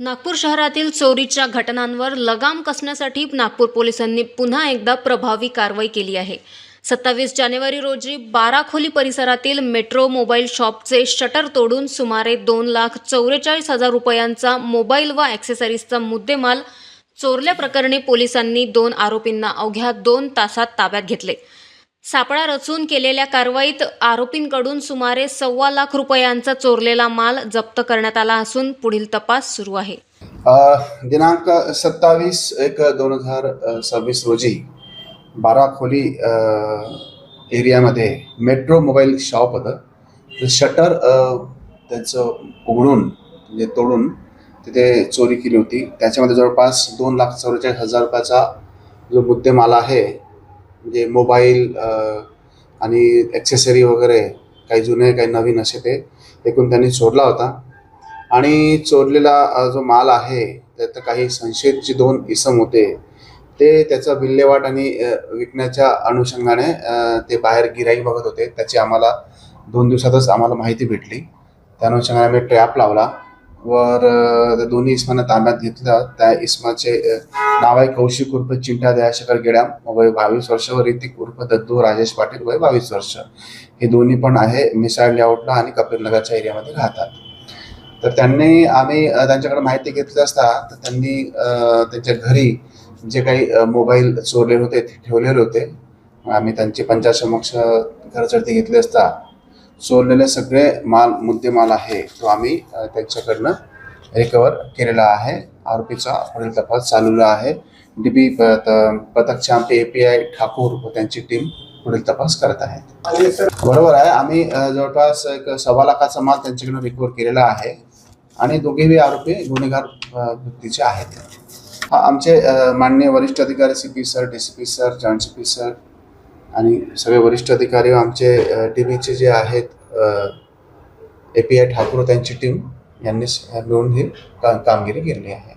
नागपूर शहरातील चोरीच्या घटनांवर लगाम कसण्यासाठी नागपूर पोलिसांनी पुन्हा एकदा प्रभावी कारवाई केली आहे। 27 जानेवारी रोजी बाराखोली परिसरातील मेट्रो मोबाईल शॉपचे शटर तोडून सुमारे 2,44,000 रुपयांचा मोबाईल व ॲक्सेसरीजचा मुद्देमाल चोरल्याप्रकरणी पोलिसांनी 2 आरोपींना अवघ्या 2 तासात ताब्यात घेतले। सापळा रचून केलेल्या कारवाईत आरोपींकडून सुमारे 1.25 लाख रुपयांचा चोरलेला माल जप्त करण्यात आला असून पुढील तपास सुरू आहे। दिनांक 27/1/2026 रोजी बाराखोली एरियामध्ये मेट्रो मोबाईल शॉप होतं। शटर त्याचं उघडून म्हणजे तोडून तिथे चोरी केली होती। त्याच्यामध्ये जवळपास 2,44,000 रुपयाचा जो मुद्देमाल आहे म्हणजे मोबाईल आणि ॲक्सेसरी वगैरे काही जुने काही नवीन असे ते एकूण त्यांनी चोरला होता। आणि चोरलेला जो माल आहे त्यात काही संशयित जे 2 इसम होते ते त्याचा विल्हेवाट आणि विकण्याच्या अनुषंगाने ते बाहेर गिराईक बघत होते। त्याची आम्हाला 2 दिवसातच आम्हाला माहिती भेटली। त्या अनुषंगाने आम्ही ट्रॅप लावला वर त्या दोन्ही इस्मांना ताब्यात घेतलं। त्या इस्माचे नाव आहे कौशिक उर्फ चिंटा दयाशंकर गेडाम वय 22 वर्ष व ऋतिक उर्फ दत्तू राजेश पाटील वय 22 वर्ष। हे दोन्ही पण आहे मिसाळ लेआउटला आणि कपिलनगरच्या एरियामध्ये राहतात। तर त्यांनी आम्ही त्यांच्याकडे माहिती घेतली असता तर त्यांनी त्यांच्या घरी जे काही मोबाईल चोरलेले होते ते ठेवलेले होते। आम्ही त्यांची पंचासमक्ष घरचडती घेतली असता चोरलेले सगळे मुद्देमाल आहे तो आम्ही त्यांच्याकडनं रिकवर केलेला आहे। आरोपीचा पुढील तपास चालू आहे। डीबी पथकचे आमचे API ठाकूर व त्यांची टीम पुढील तपास करत आहे। बरोबर आहे, आम्ही जवळपास 1.25 लाखाचा माल त्यांच्याकडून रिकवर केलेला आहे आणि दोघेही आरोपी गुन्हेगार वृत्तीचे आहेत। आमचे माननीय वरिष्ठ अधिकारी CP sir, DCP sir, joint CP sir आणि सगळे वरिष्ठ अधिकारी आमचे DBचे जे आहेत API ठाकूर त्यांची टीम यांनी मिळून ही कामगिरी केली आहे।